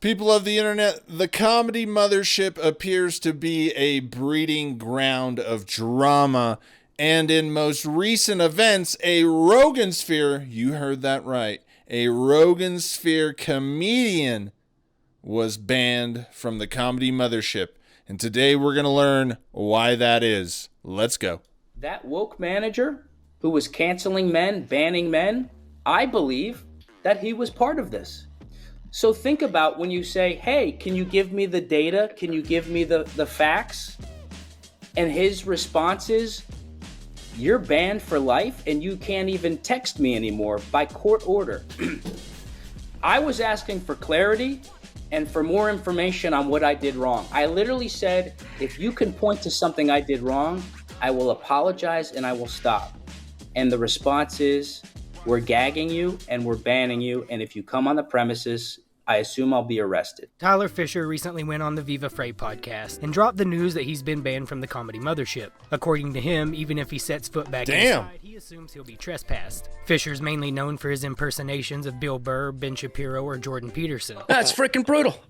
People of the internet, the Comedy Mothership appears to be a breeding ground of drama, and in most recent events, a Rogansphere, you heard that right, a Rogansphere comedian was banned from the Comedy Mothership. And today we're going to learn why that is. Let's go. That woke manager who was canceling men, banning men, I believe that he was part of this. So think about when you say, hey, can you give me the data? Can you give me the facts? And his response is, you're banned for life and you can't even text me anymore by court order. I was asking for clarity and for more information on what I did wrong. I literally said, if you can point to something I did wrong, I will apologize and I will stop. And the response is, we're gagging you and we're banning you, and if you come on the premises, I assume I'll be arrested. Tyler Fischer recently went on the Viva Freight podcast and dropped the news that he's been banned from the Comedy Mothership. According to him, even if he sets foot back inside, he assumes he'll be trespassed. Fischer's mainly known for his impersonations of Bill Burr, Ben Shapiro, or Jordan Peterson. That's freaking brutal.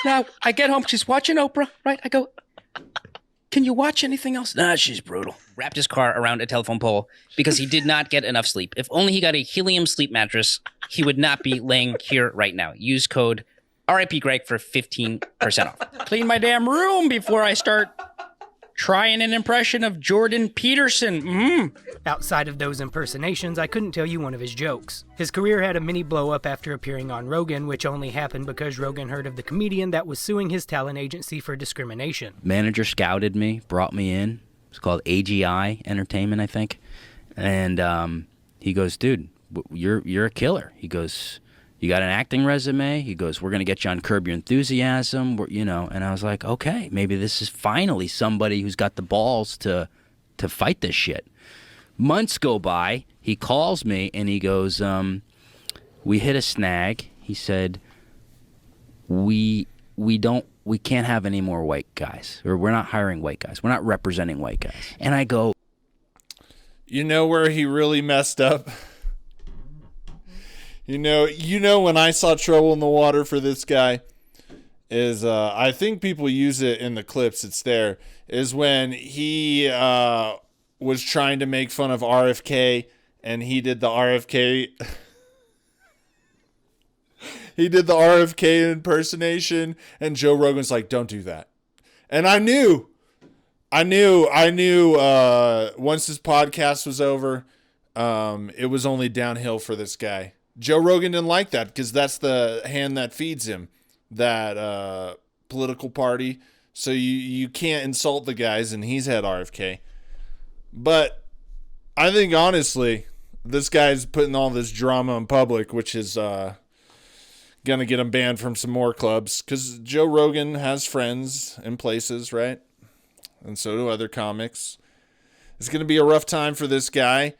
Now, I get home, she's watching Oprah, right? I go, can you watch anything else? Nah, she's brutal. Wrapped his car around a telephone pole because he did not get enough sleep. If only he got a helium sleep mattress, he would not be laying here right now. Use code RIP Greg for 15% off. Clean my damn room before I start trying an impression of Jordan Peterson. Outside of those impersonations, I couldn't tell you one of his jokes. His career had a mini blow-up after appearing on Rogan, which only happened because Rogan heard of the comedian that was suing his talent agency for discrimination. Manager scouted me, brought me in. It's called AGI Entertainment, I think. And he goes, dude, you're a killer. He goes, you got an acting resume? He goes, we're going to get you on Curb Your Enthusiasm, and I was like, okay, maybe this is finally somebody who's got the balls to fight this shit. Months go by, he calls me, and he goes, we hit a snag. He said, we can't have any more white guys, or we're not hiring white guys. We're not representing white guys. And I go, you know where he really messed up? You know when I saw trouble in the water for this guy is, I think people use it in the clips, it's there, is when he was trying to make fun of RFK, and he did the RFK he did the RFK impersonation, and Joe Rogan's like, don't do that. And I knew once this podcast was over, it was only downhill for this guy. Joe Rogan didn't like that because that's the hand that feeds him, that political party. So you can't insult the guys, and he's had RFK. But I think, honestly, this guy's putting all this drama in public, which is going to get him banned from some more clubs, because Joe Rogan has friends in places, right? And so do other comics. It's going to be a rough time for this guy.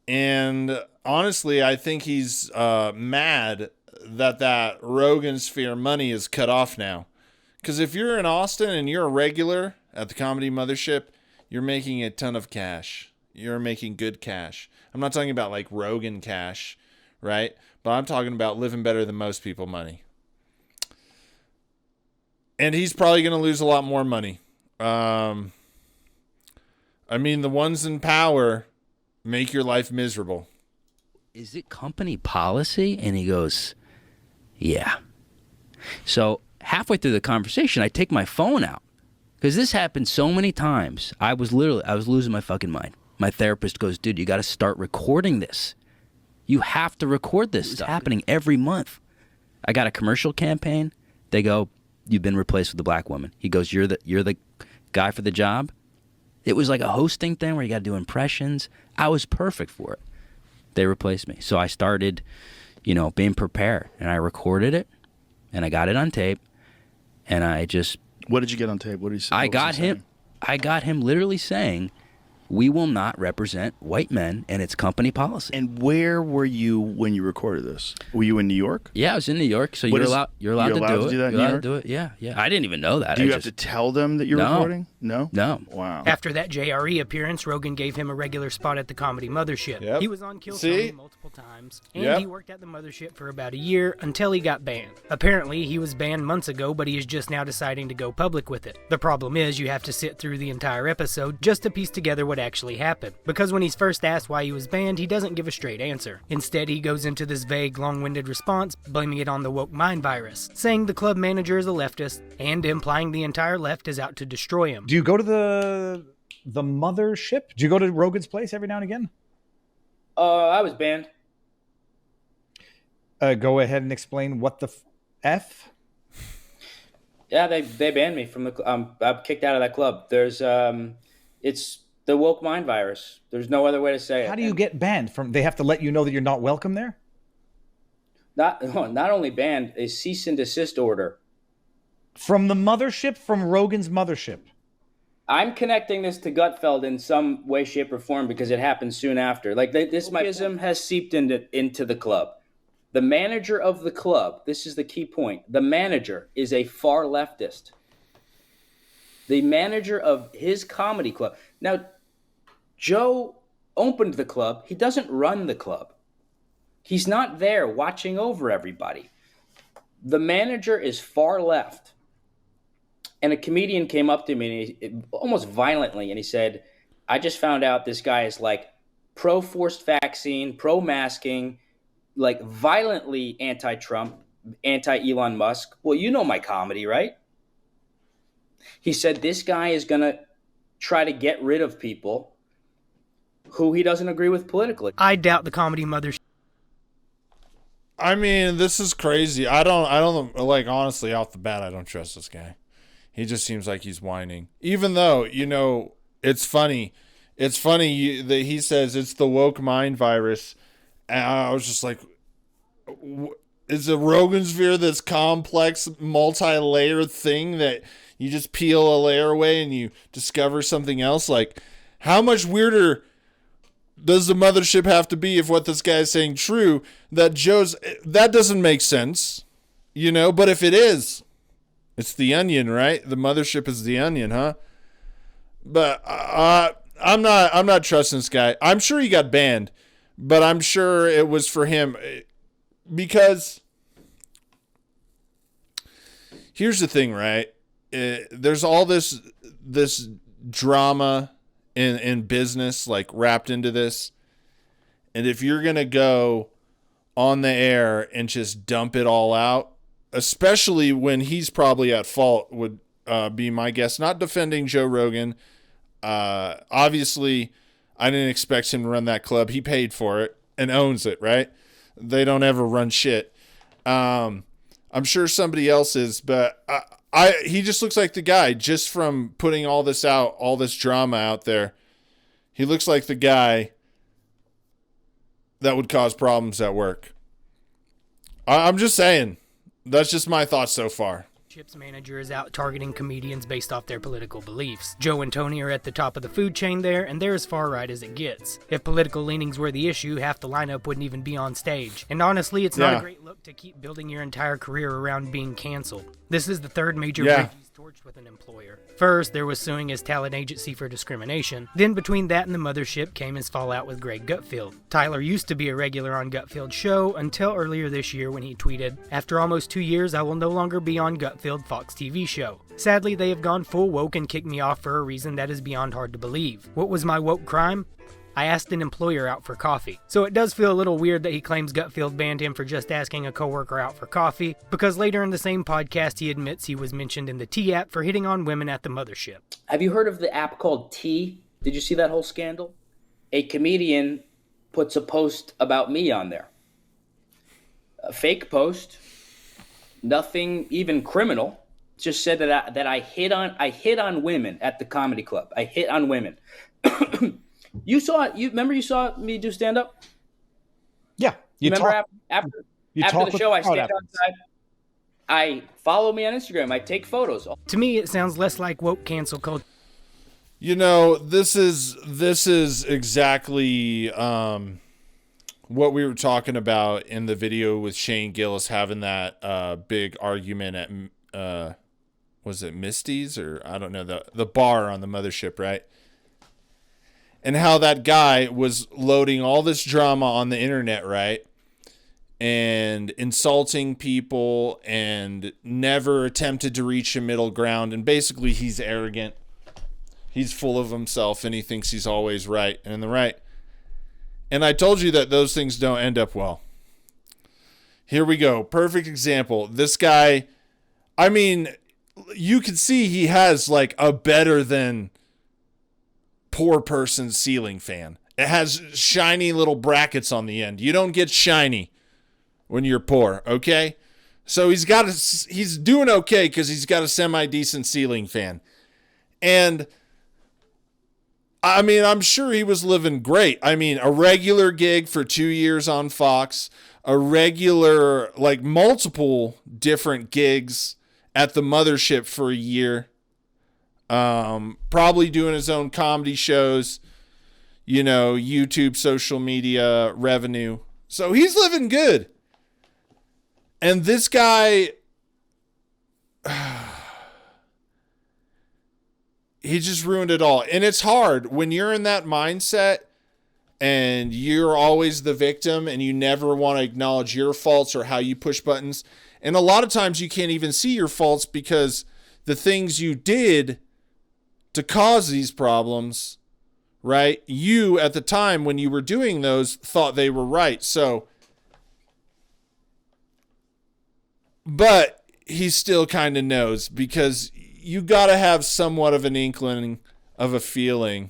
And honestly, I think he's mad that Rogansphere money is cut off now. Because if you're in Austin and you're a regular at the Comedy Mothership, you're making a ton of cash. You're making good cash. I'm not talking about like Rogan cash, right? But I'm talking about living better than most people money. And he's probably going to lose a lot more money. I mean, the ones in power make your life miserable. Is it company policy? And he goes, yeah. So halfway through the conversation, I take my phone out, because this happened so many times. I was losing my fucking mind. My therapist goes, dude, you got to start recording this. You have to record this. It's happening every month. I got a commercial campaign. They go, you've been replaced with a black woman. He goes, you're the guy for the job. It was like a hosting thing where you got to do impressions. I was perfect for it. They replaced me. So I started, being prepared, and I recorded it, and I got it on tape, and I just... What did you get on tape? What did he say? I got him literally saying, We will not represent white men, and it's company policy. And where were you when you recorded this? Were you in New York? Yeah, I was in New York, so you're allowed to do it. You're allowed to do it. Yeah. I didn't even know that. Do you have to tell them that you're recording? No. Wow. After that JRE appearance, Rogan gave him a regular spot at the Comedy Mothership. Yep. He was on Kill Tony multiple times, and he worked at the Mothership for about a year until he got banned. Apparently, he was banned months ago, but he is just now deciding to go public with it. The problem is you have to sit through the entire episode just to piece together what actually happened. Because when he's first asked why he was banned, he doesn't give a straight answer. Instead, he goes into this vague, long-winded response, blaming it on the woke mind virus, saying the club manager is a leftist, and implying the entire left is out to destroy him. Do you go to the Mothership? Do you go to Rogan's place every now and again? I was banned. Go ahead and explain what the F? Yeah, they banned me from the. I'm kicked out of that club. There's it's the woke mind virus. There's no other way to say it. How do you get banned from? They have to let you know that you're not welcome there. Not only banned, a cease and desist order from the Mothership, from Rogan's Mothership. I'm connecting this to Gutfeld in some way, shape, or form because it happened soon after. Like this wokeism has seeped into the club. The manager of the club, this is the key point, the manager is a far leftist. The manager of his comedy club. Now, Joe opened the club. He doesn't run the club. He's not there watching over everybody. The manager is far left. And a comedian came up to me almost violently, and he said, I just found out this guy is like pro-forced vaccine, pro-masking, like violently anti-Trump, anti-Elon Musk. Well, you know my comedy, right? He said this guy is going to try to get rid of people who he doesn't agree with politically. I doubt the Comedy Mothership. I mean, this is crazy. I don't like, honestly, off the bat, I don't trust this guy. He just seems like he's whining. Even though, it's funny. It's funny that he says it's the woke mind virus. And I was just like, is a Rogansphere this complex, multi-layered thing that you just peel a layer away and you discover something else? Like, how much weirder does the Mothership have to be if what this guy is saying true? That doesn't make sense, but if it is, it's the onion, right? The Mothership is the onion, huh? But I'm not trusting this guy. I'm sure he got banned, but I'm sure it was for him because here's the thing, right? There's all this drama in business like wrapped into this. And if you're going to go on the air and just dump it all out, especially when he's probably at fault, would be my guess. Not defending Joe Rogan. Obviously, I didn't expect him to run that club. He paid for it and owns it, right? They don't ever run shit. I'm sure somebody else is, but he just looks like the guy, just from putting all this out, all this drama out there. He looks like the guy that would cause problems at work. I'm just saying. That's just my thoughts so far. Chip's manager is out targeting comedians based off their political beliefs. Joe and Tony are at the top of the food chain there, and they're as far right as it gets. If political leanings were the issue, half the lineup wouldn't even be on stage. And honestly, it's not a great look to keep building your entire career around being canceled. This is the third major breach he's torched with an employer. First, there was suing his talent agency for discrimination. Then between that and the Mothership came his fallout with Greg Gutfeld. Tyler used to be a regular on Gutfeld's show until earlier this year when he tweeted, "After almost 2 years, I will no longer be on Gutfeld Fox TV show. Sadly, they have gone full woke and kicked me off for a reason that is beyond hard to believe. What was my woke crime? I asked an employer out for coffee." So it does feel a little weird that he claims Gutfeld banned him for just asking a coworker out for coffee, because later in the same podcast he admits he was mentioned in the T app for hitting on women at the Mothership. Have you heard of the app called T? Did you see that whole scandal? A comedian puts a post about me on there. A fake post, nothing even criminal. Just said that I hit on women at the comedy club. I hit on women. You saw me do stand up? Yeah. After the show I stand outside. I follow me on Instagram. I take photos. To me, it sounds less like woke cancel culture. You know, this is exactly what we were talking about in the video with Shane Gillis having that big argument at was it Misty's, or I don't know, the bar on the mothership, right? And how that guy was loading all this drama on the internet, right? And insulting people and never attempted to reach a middle ground. And basically he's arrogant. He's full of himself and he thinks he's always right and in the right. And I told you that those things don't end up well. Here we go. Perfect example. This guy, I mean, you can see he has like a better than poor person's ceiling fan. It has shiny little brackets on the end. You don't get shiny when you're poor, okay? So he's doing okay because he's got a semi-decent ceiling fan. And I mean, I'm sure he was living great. I mean, a regular gig for 2 years on Fox, a regular, like multiple different gigs at the mothership for a year. Probably doing his own comedy shows, you know, YouTube, social media, revenue. So he's living good. And this guy, he just ruined it all. And it's hard when you're in that mindset and you're always the victim and you never want to acknowledge your faults or how you push buttons. And a lot of times you can't even see your faults because the things you did to cause these problems, right? You, at the time when you were doing those, thought they were right. So, but he still kind of knows because you got to have somewhat of an inkling of a feeling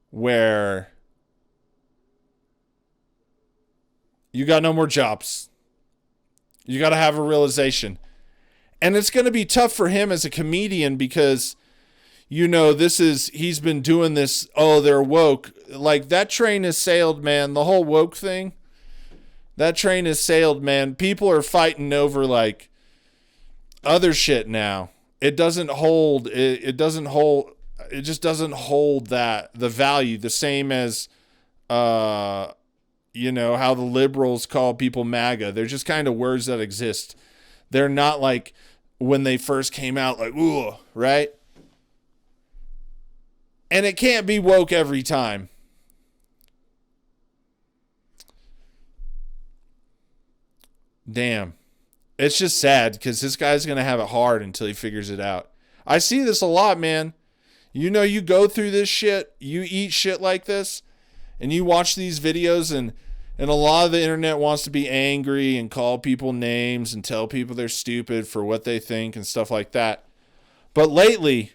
where you got no more jobs. You got to have a realization. And it's going to be tough for him as a comedian because, you know, he's been doing this. Oh, they're woke. Like that train has sailed, man. The whole woke thing, that train has sailed, man. People are fighting over like other shit now. It doesn't hold. It doesn't hold. It just doesn't hold the value the same as, you know, how the liberals call people MAGA. They're just kind of words that exist. They're not like when they first came out, like, ooh, right? And it can't be woke every time. Damn. It's just sad because this guy's going to have it hard until he figures it out. I see this a lot, man. You know, you go through this shit, you eat shit like this, and you watch these videos, and a lot of the internet wants to be angry and call people names and tell people they're stupid for what they think and stuff like that. But lately,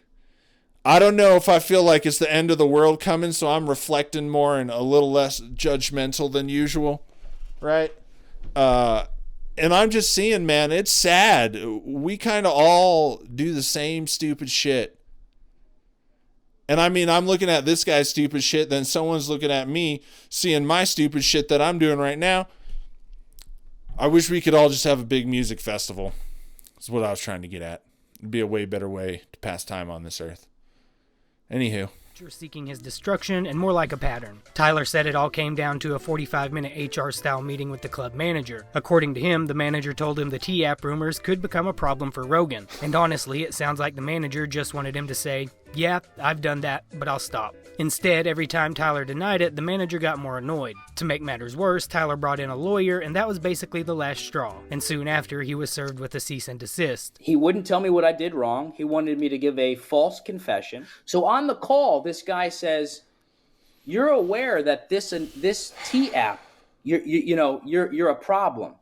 I don't know if I feel like it's the end of the world coming, so I'm reflecting more and a little less judgmental than usual, right? And I'm just seeing, man, it's sad. We kind of all do the same stupid shit. And I mean, I'm looking at this guy's stupid shit, then someone's looking at me, seeing my stupid shit that I'm doing right now. I wish we could all just have a big music festival. That's what I was trying to get at. It'd be a way better way to pass time on this earth. Anywho. Seeking his destruction and more like a pattern. Tyler said it all came down to a 45-minute HR-style meeting with the club manager. According to him, the manager told him the T-App rumors could become a problem for Rogan. And honestly, it sounds like the manager just wanted him to say, yeah, I've done that, but I'll stop. Instead, every time Tyler denied it, the manager got more annoyed. To make matters worse, Tyler brought in a lawyer, and that was basically the last straw. And soon after, he was served with a cease and desist. He wouldn't tell me what I did wrong. He wanted me to give a false confession. So on the call, this guy says, "You're aware that this T-App, you're a problem.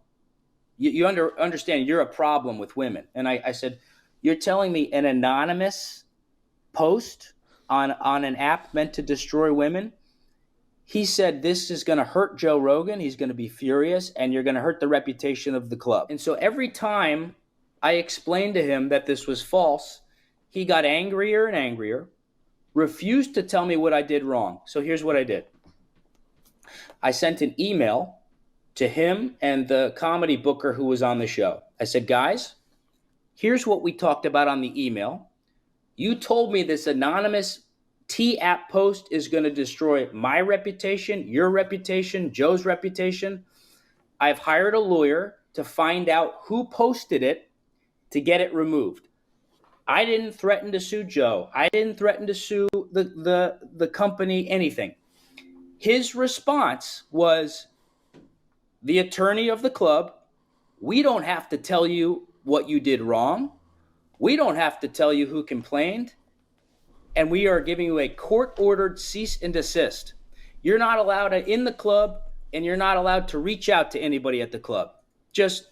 You understand you're a problem with women." And I said, "You're telling me an anonymous post on an app meant to destroy women?" He said, "This is going to hurt Joe Rogan. He's going to be furious, and you're going to hurt the reputation of the club." And so every time I explained to him that this was false, he got angrier and angrier, refused to tell me what I did wrong. So here's what I did. I sent an email to him and the comedy booker who was on the show. I said, "Guys, here's what we talked about on the email. You told me this anonymous T-app post is going to destroy my reputation, your reputation, Joe's reputation. I've hired a lawyer to find out who posted it to get it removed. I didn't threaten to sue Joe. I didn't threaten to sue the company, anything. His response was, the attorney of the club, we don't have to tell you what you did wrong. We don't have to tell you who complained. And we are giving you a court-ordered cease and desist. You're not allowed to in the club, and you're not allowed to reach out to anybody at the club. Just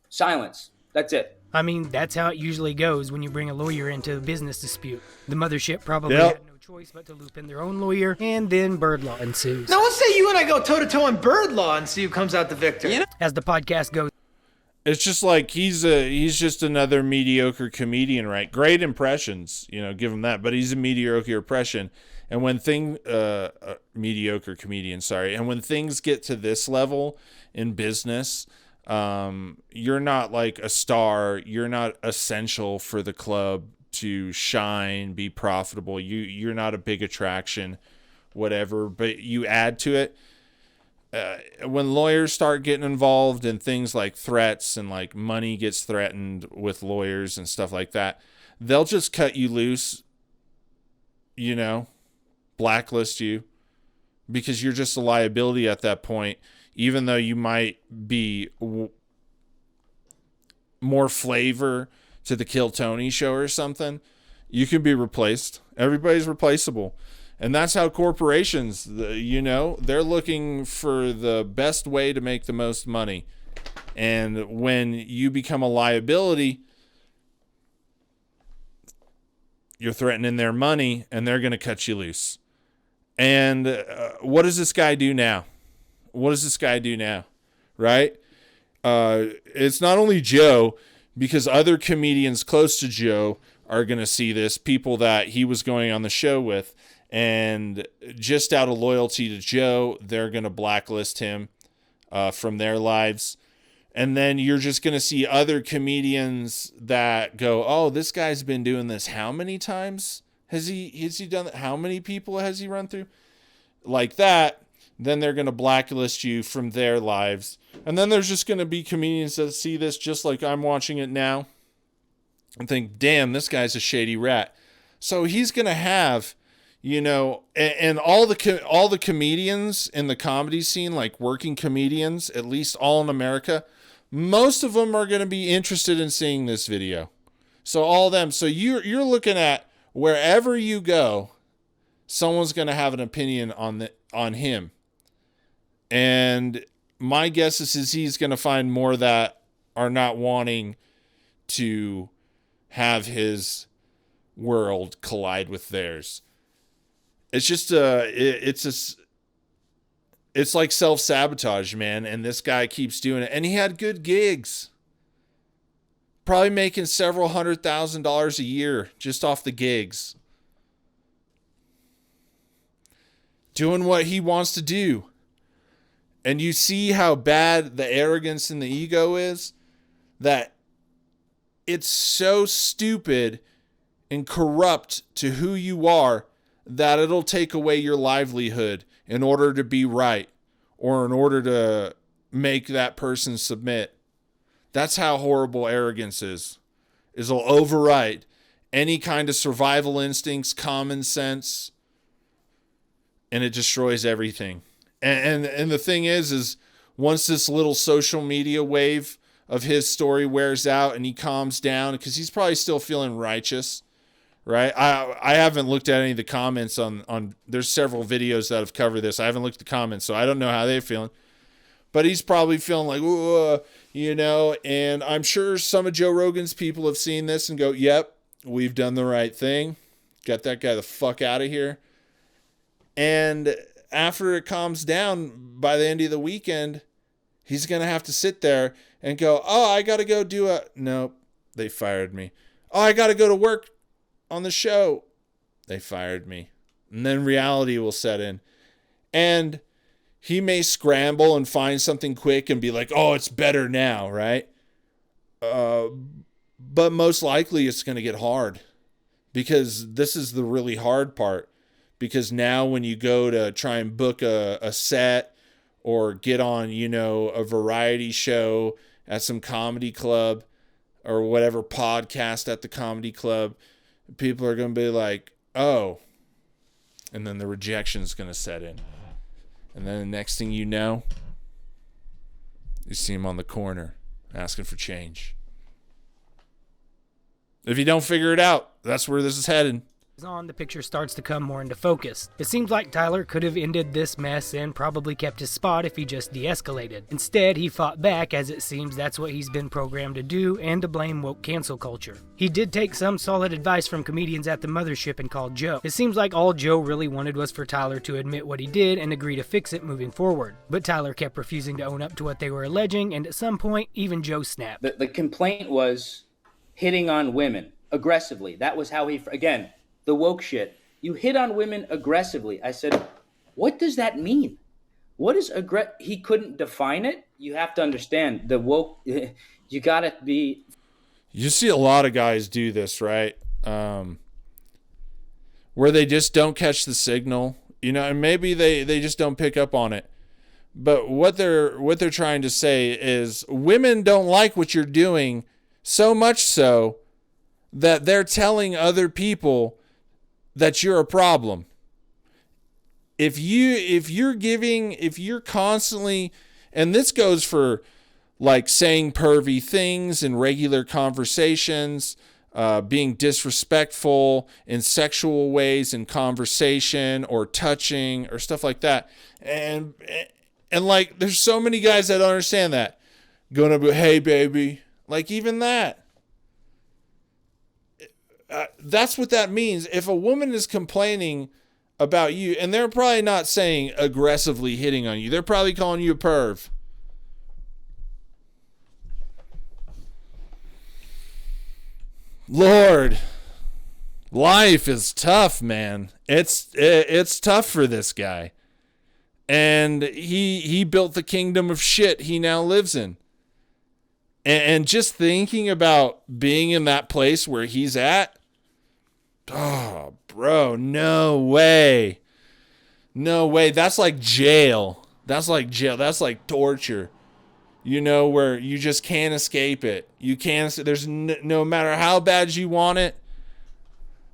silence. That's it. I mean, that's how it usually goes when you bring a lawyer into a business dispute. The mothership probably Yep. had no choice but to loop in their own lawyer, and then bird law ensues. Now let's say you and I go toe-to-toe on bird law and see who comes out the victor. As the podcast goes, It's just like he's just another mediocre comedian, right? Great impressions, give him that, but he's a mediocre impression. And when mediocre comedian, sorry. And when things get to this level in business, you're not like a star. You're not essential for the club to shine, be profitable. You're not a big attraction, whatever, but you add to it. When lawyers start getting involved in things like threats and like money gets threatened with lawyers and stuff like that, they'll just cut you loose, blacklist you, because you're just a liability at that point, even though you might be more flavor to the Kill Tony show or something. You can be replaced. Everybody's replaceable. And that's how corporations, they're looking for the best way to make the most money. And when you become a liability, you're threatening their money and they're going to cut you loose. And what does this guy do now? Right? It's not only Joe, because other comedians close to Joe are going to see this, people that he was going on the show with. And just out of loyalty to Joe, they're going to blacklist him from their lives. And then you're just going to see other comedians that go, oh, this guy's been doing this how many times? Has he done that? How many people has he run through? Like that, then they're going to blacklist you from their lives. And then there's just going to be comedians that see this just like I'm watching it now and think, damn, this guy's a shady rat. So he's going to have... and all the comedians in the comedy scene, like working comedians, at least all in America, most of them are going to be interested in seeing this video. So all of them. So you're looking at wherever you go, someone's going to have an opinion on him. And my guess is he's going to find more that are not wanting to have his world collide with theirs. It's just it's like self-sabotage, man. And this guy keeps doing it. And he had good gigs. Probably making several $100,000 a year just off the gigs. Doing what he wants to do. And you see how bad the arrogance and the ego is? That it's so stupid and corrupt to who you are that it'll take away your livelihood in order to be right or in order to make that person submit. That's how horrible arrogance is. It'll override any kind of survival instincts, common sense, and it destroys everything. And the thing is once this little social media wave of his story wears out and he calms down, because he's probably still feeling righteous, right? I haven't looked at any of the comments on there's several videos that have covered this. I haven't looked at the comments, so I don't know how they're feeling. But he's probably feeling like, and I'm sure some of Joe Rogan's people have seen this and go, yep, we've done the right thing. Got that guy the fuck out of here. And after it calms down by the end of the weekend, he's going to have to sit there and go, oh, I got to go nope, they fired me. Oh, I got to go to work on the show. They fired me. And then reality will set in. And he may scramble and find something quick and be like, oh, it's better now, right? But most likely it's going to get hard because this is the really hard part. Because now when you go to try and book a set or get on, a variety show at some comedy club or whatever podcast at the comedy club, people are going to be like, oh, and then the rejection is going to set in. And then the next thing you know, you see him on the corner asking for change. If you don't figure it out, that's where this is headed. On, the picture starts to come more into focus. It seems like Tyler could have ended this mess and probably kept his spot if he just de-escalated. Instead, he fought back, as it seems that's what he's been programmed to do, and to blame woke cancel culture. He did take some solid advice from comedians at the Mothership and called Joe. It seems like all Joe really wanted was for Tyler to admit what he did and agree to fix it moving forward. But Tyler kept refusing to own up to what they were alleging, and at some point, even Joe snapped. The complaint was hitting on women aggressively. That was how again, the woke shit. You hit on women aggressively. I said, what does that mean? What is He couldn't define it. You have to understand the woke. You gotta be. You see a lot of guys do this, right? Where they just don't catch the signal, and maybe they just don't pick up on it. But what they're trying to say is women don't like what you're doing, so much so that they're telling other people that you're a problem. If you're constantly, and this goes for like saying pervy things in regular conversations, being disrespectful in sexual ways in conversation or touching or stuff like that. And like, there's so many guys that don't understand that. Gonna be, hey baby, like even that. That's what that means. If a woman is complaining about you, and they're probably not saying aggressively hitting on you, they're probably calling you a perv. Lord, life is tough, man. It's tough for this guy. And he built the kingdom of shit he now lives in. And just thinking about being in that place where he's at, oh, bro, no way. No way. That's like jail. That's like torture. Where you just can't escape it. You can't. There's no matter how bad you want it,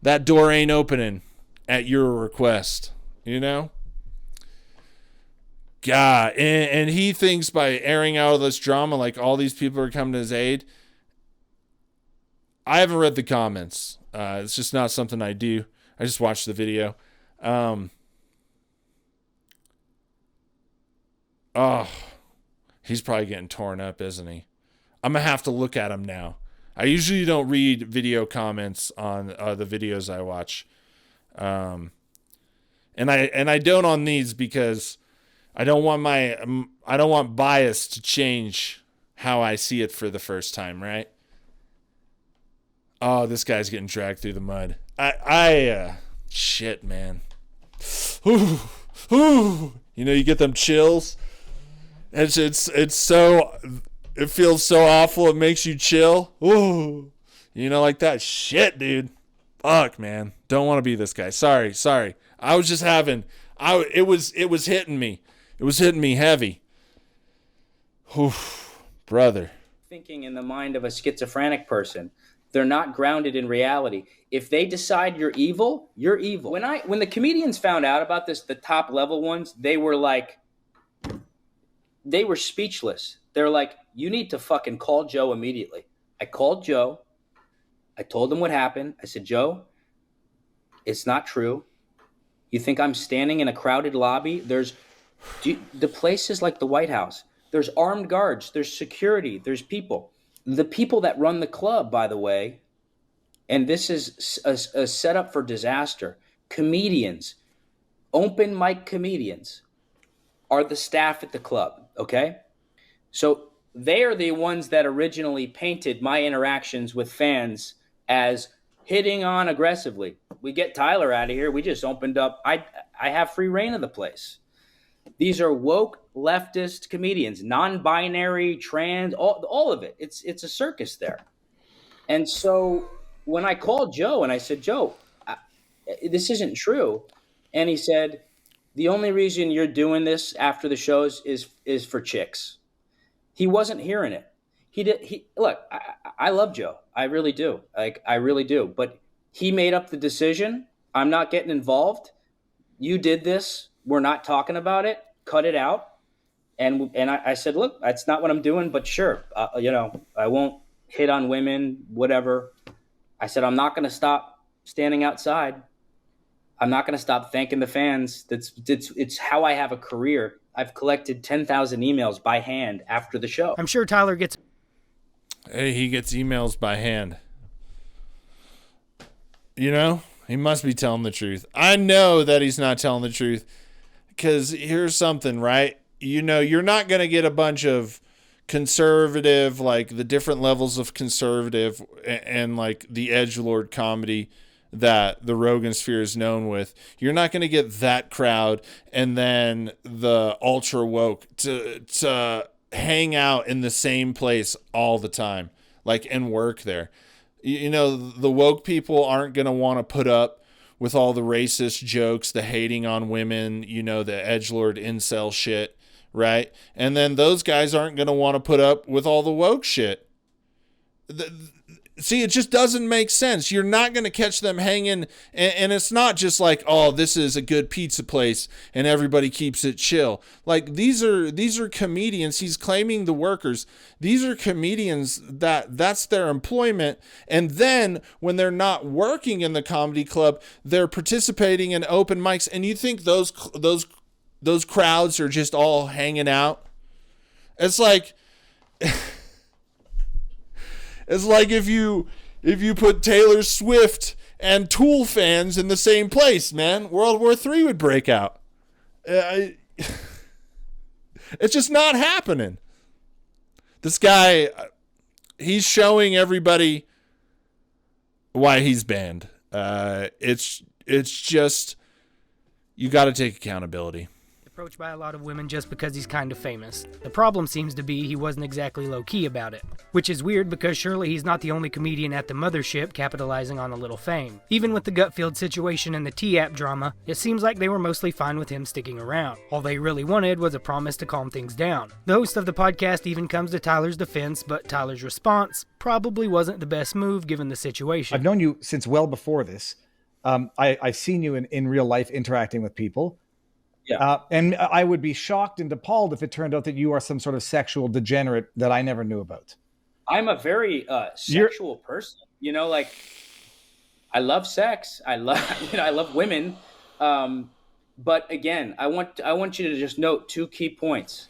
that door ain't opening at your request. God, and he thinks by airing out all this drama, like all these people are coming to his aid. I haven't read the comments. It's just not something I do. I just watched the video. He's probably getting torn up, isn't he? I'm going to have to look at him now. I usually don't read video comments on the videos I watch. And I don't on these because I don't want bias to change how I see it for the first time, right? Oh, this guy's getting dragged through the mud. Shit, man. Ooh. You get them chills. It's so, it feels so awful. It makes you chill. Ooh. Like that. Shit, dude. Fuck, man. Don't want to be this guy. Sorry. I was just it was hitting me. It was hitting me heavy. Oof, brother. Thinking in the mind of a schizophrenic person. They're not grounded in reality. If they decide you're evil, you're evil. When the comedians found out about this, the top level ones, they were speechless. They're like, you need to fucking call Joe immediately. I called Joe. I told him what happened. I said, Joe, it's not true. You think I'm standing in a crowded lobby? The place is like the White House. There's armed guards. There's security. There's people. The people that run the club, by the way, and this is a setup for disaster, comedians, open mic comedians, are the staff at the club, okay? So they are the ones that originally painted my interactions with fans as hitting on aggressively. We get Tyler out of here. We just opened up. I have free reign of the place. These are woke leftist comedians, non-binary, trans, all of it. It's a circus there. And so when I called Joe and I said, Joe, this isn't true. And he said, the only reason you're doing this after the shows is for chicks. He wasn't hearing it. Look, I love Joe. I really do. I really do. But he made up the decision. I'm not getting involved. You did this. We're not talking about it. Cut it out. And I said, look, that's not what I'm doing, but sure. I won't hit on women, whatever. I said, I'm not going to stop standing outside. I'm not going to stop thanking the fans. It's how I have a career. I've collected 10,000 emails by hand after the show. I'm sure Tyler gets... Hey, he gets emails by hand. You know, he must be telling the truth. I know that he's not telling the truth because here's something, right? You know, you're not going to get a bunch of conservative, like the different levels of conservative and like the edgelord comedy that the Rogansphere is known with. You're not going to get that crowd and then the ultra woke to hang out in the same place all the time, like, and work there. You know, the woke people aren't going to want to put up with all the racist jokes, the hating on women, you know, the edgelord incel shit, right? And then those guys aren't going to want to put up with all the woke shit. See, it just doesn't make sense. You're not going to catch them hanging. And it's not just like, oh, this is a good pizza place and everybody keeps it chill. Like, these are comedians. He's claiming the workers. These are comedians that's their employment. And then when they're not working in the comedy club, they're participating in open mics. And you think those crowds are just all hanging out? It's like... It's like if you put Taylor Swift and Tool fans in the same place, man, World War III would break out. It's just not happening. This guy, he's showing everybody why he's banned. It's just, you got to take accountability. Approached by a lot of women just because he's kind of famous. The problem seems to be he wasn't exactly low-key about it, which is weird because surely he's not the only comedian at the mothership capitalizing on a little fame. Even with the Gutfield situation and the T-App drama, it seems like they were mostly fine with him sticking around. All they really wanted was a promise to calm things down. The host of the podcast even comes to Tyler's defense, but Tyler's response probably wasn't the best move given the situation. I've known you since well before this. I've seen you in real life interacting with people. Yeah. And I would be shocked and appalled if it turned out that you are some sort of sexual degenerate that I never knew about. I'm a very sexual person. You know, like, I love sex. I love women. But again, I want you to just note two key points.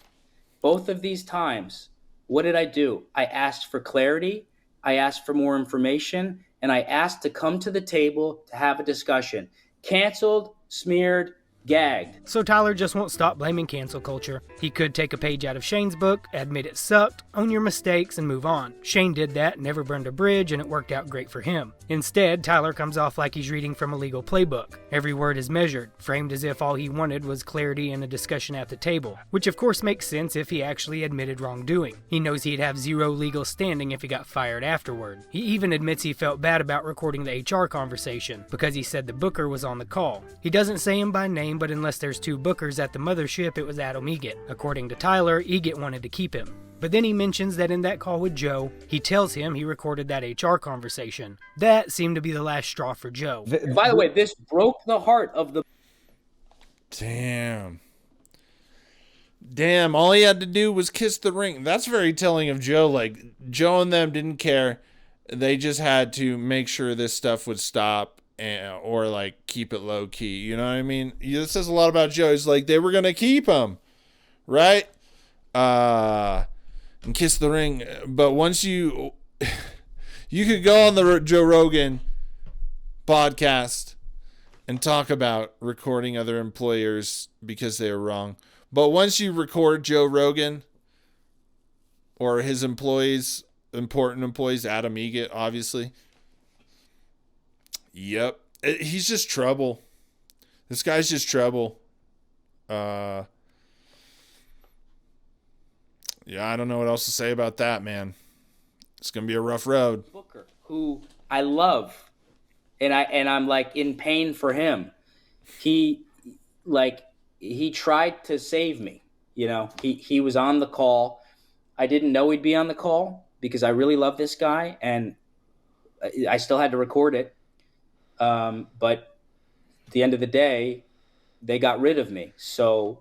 Both of these times, what did I do? I asked for clarity. I asked for more information. And I asked to come to the table to have a discussion. Canceled, smeared, gagged. So Tyler just won't stop blaming cancel culture. He could take a page out of Shane's book, admit it sucked, own your mistakes, and move on. Shane did that, never burned a bridge, and it worked out great for him. Instead, Tyler comes off like he's reading from a legal playbook. Every word is measured, framed as if all he wanted was clarity and a discussion at the table, which of course makes sense if he actually admitted wrongdoing. He knows he'd have zero legal standing if he got fired afterward. He even admits he felt bad about recording the HR conversation, because he said the booker was on the call. He doesn't say him by name, but unless there's two bookers at the mothership, it was Adam Egget. According to Tyler, Egget wanted to keep him. But then he mentions that in that call with Joe, he tells him he recorded that HR conversation. That seemed to be the last straw for Joe. By the way, this broke the heart of the... Damn, all he had to do was kiss the ring. That's very telling of Joe. Like, Joe and them didn't care. They just had to make sure this stuff would stop. Or like keep it low key, you know what I mean? This says a lot about Joe. He's like, they were gonna keep him, right? And kiss the ring. But once you could go on the Joe Rogan podcast and talk about recording other employers because they were wrong. But once you record Joe Rogan or his employees, important employees, Adam Egget, obviously. Yep. He's just trouble. This guy's just trouble. Yeah, I don't know what else to say about that, man. It's going to be a rough road. Booker, who I love, and I'm like in pain for him. He tried to save me. He was on the call. I didn't know he'd be on the call because I really love this guy, and I still had to record it. But at the end of the day, they got rid of me. So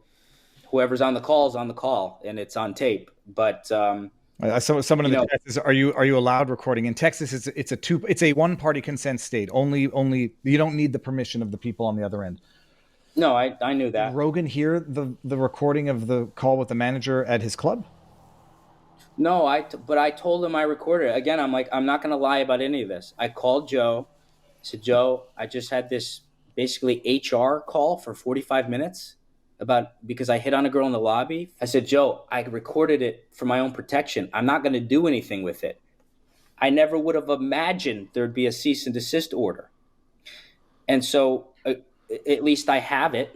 whoever's on the call is on the call, and it's on tape. But someone in the chat says, "Are you allowed recording in Texas? It's a one-party consent state. Only you don't need the permission of the people on the other end." No, I knew that. Did Rogan hear the recording of the call with the manager at his club? No, but I told him I recorded it. Again, I'm like, I'm not going to lie about any of this. I called Joe. I said, Joe, I just had this basically HR call for 45 minutes because I hit on a girl in the lobby. I said, Joe, I recorded it for my own protection. I'm not going to do anything with it. I never would have imagined there'd be a cease and desist order. And so at least I have it.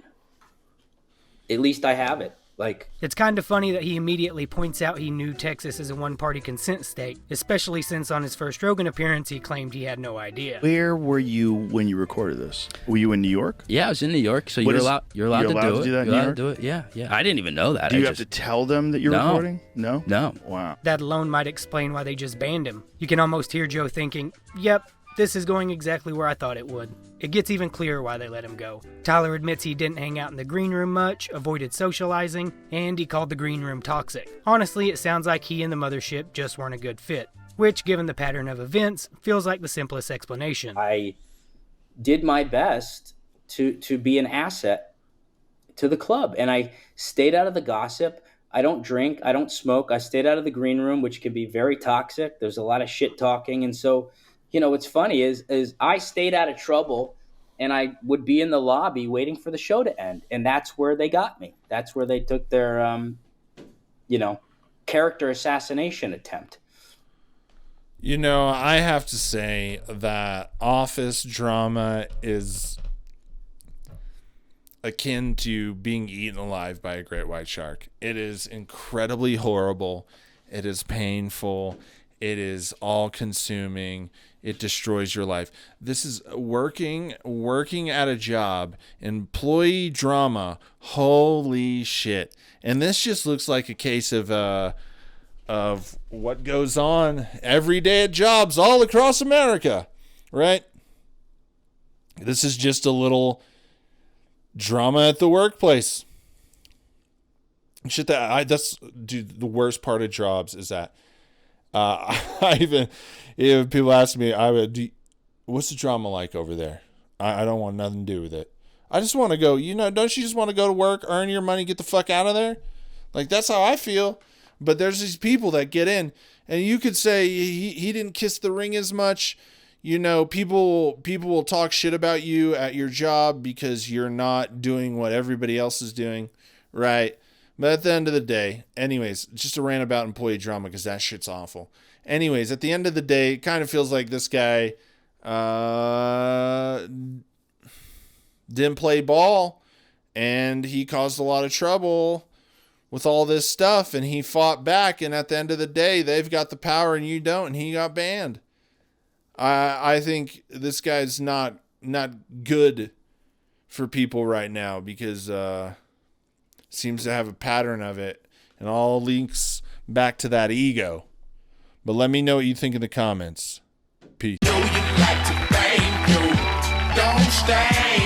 Like, it's kind of funny that he immediately points out he knew Texas is a one-party consent state, especially since on his first Rogan appearance he claimed he had no idea. Where were you when you recorded this? Were you in New York? Yeah, I was in New York, so you're allowed to do it. That you're allowed to do it. Yeah. I didn't even know that. Do you have to tell them that you're recording? No. Wow. That alone might explain why they just banned him. You can almost hear Joe thinking, "Yep, this is going exactly where I thought it would." It gets even clearer why they let him go. Tyler admits he didn't hang out in the green room much, avoided socializing, and he called the green room toxic. Honestly, it sounds like he and the mothership just weren't a good fit, which, given the pattern of events, feels like the simplest explanation. I did my best to be an asset to the club, and I stayed out of the gossip. I don't drink, I don't smoke. I stayed out of the green room, which can be very toxic. There's a lot of shit talking, and so what's funny is I stayed out of trouble, and I would be in the lobby waiting for the show to end. And that's where they got me. That's where they took their, character assassination attempt. I have to say that office drama is akin to being eaten alive by a great white shark. It is incredibly horrible. It is painful. It is all-consuming. It destroys your life. This is working at a job, employee drama. Holy shit! And this just looks like a case of what goes on every day at jobs all across America, right? This is just a little drama at the workplace. Shit, that's dude. The worst part of jobs is that. If people ask me, what's the drama like over there? I don't want nothing to do with it. I just want to go, don't you just want to go to work, earn your money, get the fuck out of there? Like, that's how I feel. But there's these people that get in, and you could say he didn't kiss the ring as much. People will talk shit about you at your job because you're not doing what everybody else is doing, right? But at the end of the day, anyways, just a rant about employee drama because that shit's awful. Anyways, at the end of the day, it kind of feels like this guy didn't play ball, and he caused a lot of trouble with all this stuff, and he fought back, and at the end of the day, they've got the power and you don't, and he got banned. I think this guy's not good for people right now because seems to have a pattern of it, and all links back to that ego. But let me know what you think in the comments. Peace. Don't stay.